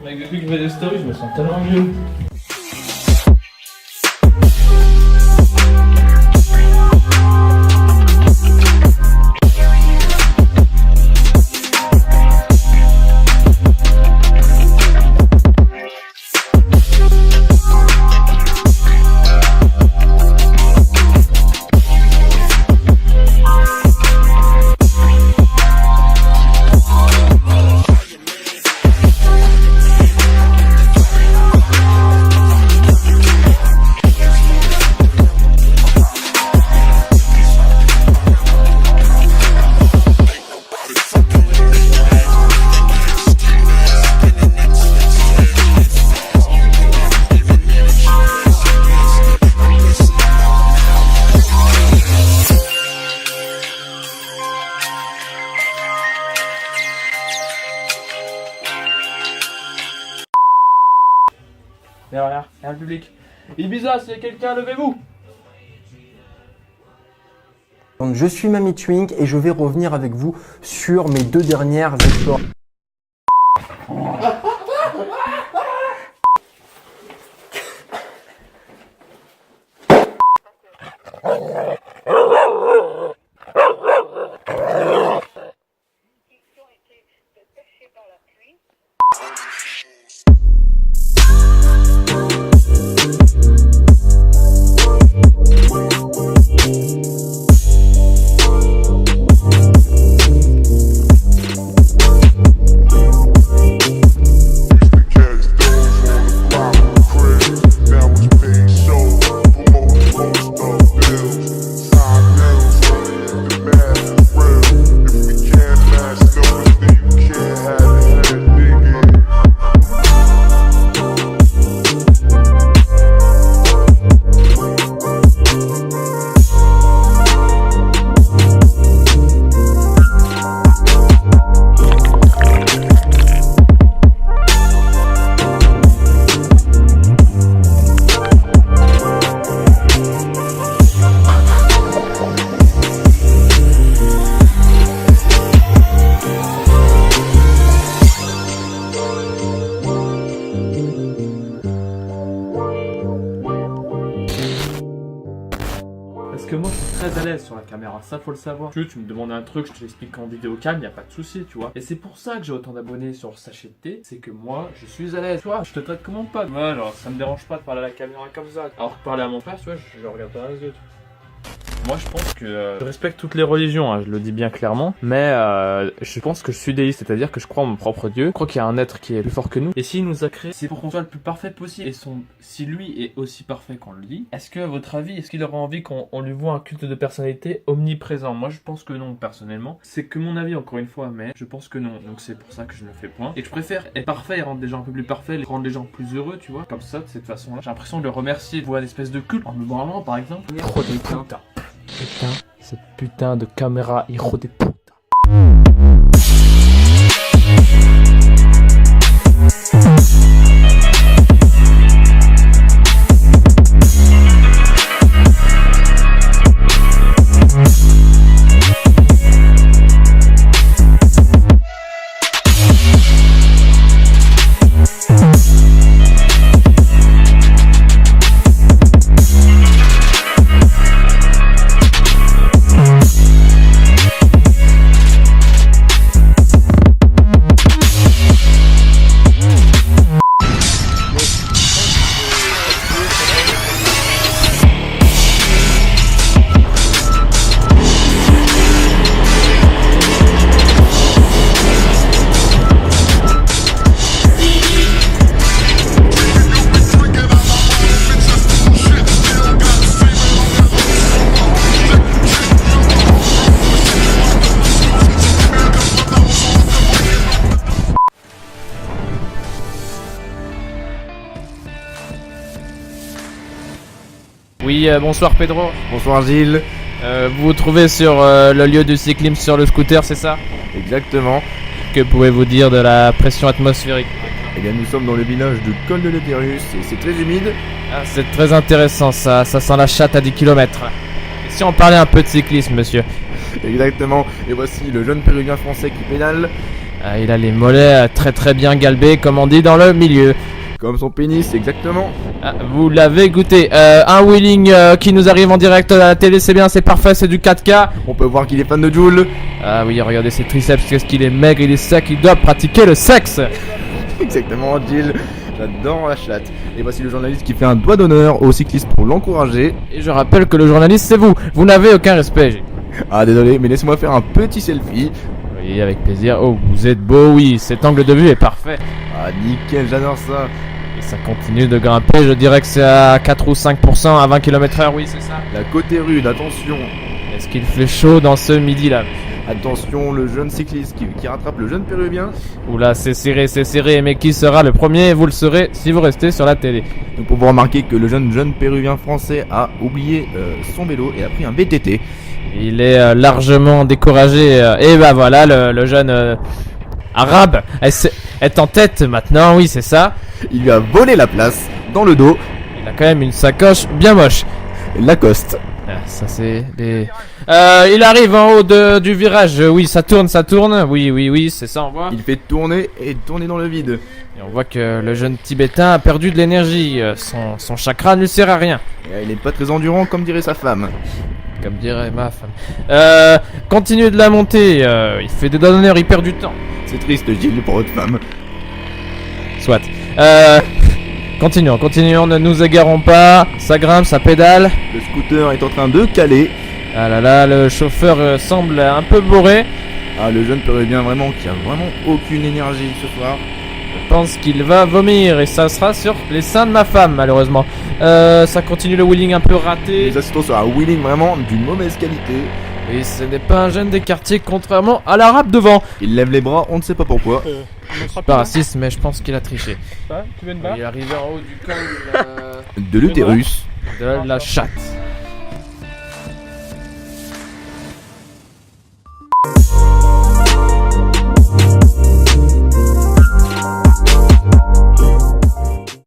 Mec, depuis que je fais des stories, je me sens tellement mieux. Mais regarde le public. Ibiza, s'il y a quelqu'un, levez-vous. Je suis Mamie Twink et je vais revenir avec vous sur mes 2 dernières explorations. Parce que moi je suis très à l'aise sur la caméra, ça faut le savoir. Tu me demandes un truc, je te l'explique en vidéo calme, y a pas de souci, tu vois. Et c'est pour ça que j'ai autant d'abonnés sur Sachet de thé, c'est que moi je suis à l'aise. Tu vois, je te traite comme mon pote. Ouais, alors ça me dérange pas de parler à la caméra comme ça. Alors que parler à mon père, tu vois, je le regarde dans les yeux. Moi je pense que je respecte toutes les religions, hein, je le dis bien clairement, mais je pense que je suis déiste, c'est-à-dire que je crois en mon propre Dieu, je crois qu'il y a un être qui est plus fort que nous, et s'il nous a créé, c'est pour qu'on soit le plus parfait possible, et si lui est aussi parfait qu'on le dit, est-ce que à votre avis, est-ce qu'il aura envie qu'on lui voit un culte de personnalité omniprésent? Moi je pense que non, personnellement, c'est que mon avis encore une fois, mais je pense que non, donc c'est pour ça que je le fais point, et que je préfère être parfait et rendre les gens un peu plus parfaits, rendre les gens plus heureux, tu vois, comme ça, de cette façon-là, j'ai l'impression de le remercier, de voir une espèce de culte, en me branlant par exemple. Trop de putain. Putain, cette putain de caméra, hijo de puta. Oui, bonsoir Pedro. Bonsoir Gilles. Vous vous trouvez sur le lieu du cyclisme sur le scooter, c'est ça? Exactement. Que pouvez-vous dire de la pression atmosphérique? Eh bien nous sommes dans le village de Col de l'Éterus et c'est très humide. Ah, c'est très intéressant ça sent la chatte à 10 km. Et si on parlait un peu de cyclisme, monsieur? Exactement. Et voici le jeune pérugin français qui pédale. Ah, il a les mollets très bien galbés, comme on dit dans le milieu. Comme son pénis, exactement. Ah, vous l'avez goûté. Un wheeling qui nous arrive en direct à la télé, c'est bien, c'est parfait, c'est du 4K. On peut voir qu'il est fan de Joule. Ah oui, regardez ses triceps, qu'est-ce qu'il est maigre, il est sec, il doit pratiquer le sexe. Exactement, Jill. J'adore la chatte. Et voici le journaliste qui fait un doigt d'honneur au cycliste pour l'encourager. Et je rappelle que le journaliste, c'est vous. Vous n'avez aucun respect. Ah, désolé, mais laissez-moi faire un petit selfie. Oui, avec plaisir. Oh, vous êtes beau, oui, cet angle de vue est parfait. Ah, nickel, j'adore ça. Et ça continue de grimper, je dirais que c'est à 4 ou 5% à 20 km/h, oui, c'est ça. La côte est rude, attention. Est-ce qu'il fait chaud dans ce midi-là? Attention, le jeune cycliste qui rattrape le jeune péruvien. Oula, c'est serré, mais qui sera le premier? Vous le saurez si vous restez sur la télé. Nous pouvons remarquer que le jeune péruvien français a oublié son vélo et a pris un VTT. Il est largement découragé. Et bah voilà, le jeune arabe est en tête maintenant, oui, c'est ça. Il lui a volé la place dans le dos. Il a quand même une sacoche bien moche. Lacoste. Ah, ça c'est des... il arrive en haut du virage. Oui, ça tourne. Oui, c'est ça, on voit. Il fait tourner et tourner dans le vide. Et on voit que le jeune Tibétain a perdu de l'énergie. Son chakra ne lui sert à rien. Et il n'est pas très endurant comme dirait sa femme. Comme dirait ma femme. Continue de la monter. Il fait des doigts d'honneur, il perd du temps. C'est triste, Gilles, pour votre femme. Soit. Continuons, ne nous égarons pas. Ça grimpe, ça pédale. Le scooter est en train de caler. Ah là là, le chauffeur semble un peu bourré. Ah, le jeune péruvien vraiment qui a vraiment aucune énergie ce soir. Je pense qu'il va vomir et ça sera sur les seins de ma femme, malheureusement. Ça continue le wheeling un peu raté. Les assistants sur un wheeling vraiment d'une mauvaise qualité. Et ce n'est pas un jeune des quartiers, contrairement à l'arabe devant. Il lève les bras, on ne sait pas pourquoi. Je suis pas raciste, mais je pense qu'il a triché. Tu veux une Il est arrivé en haut du col De l'utérus. de la chatte.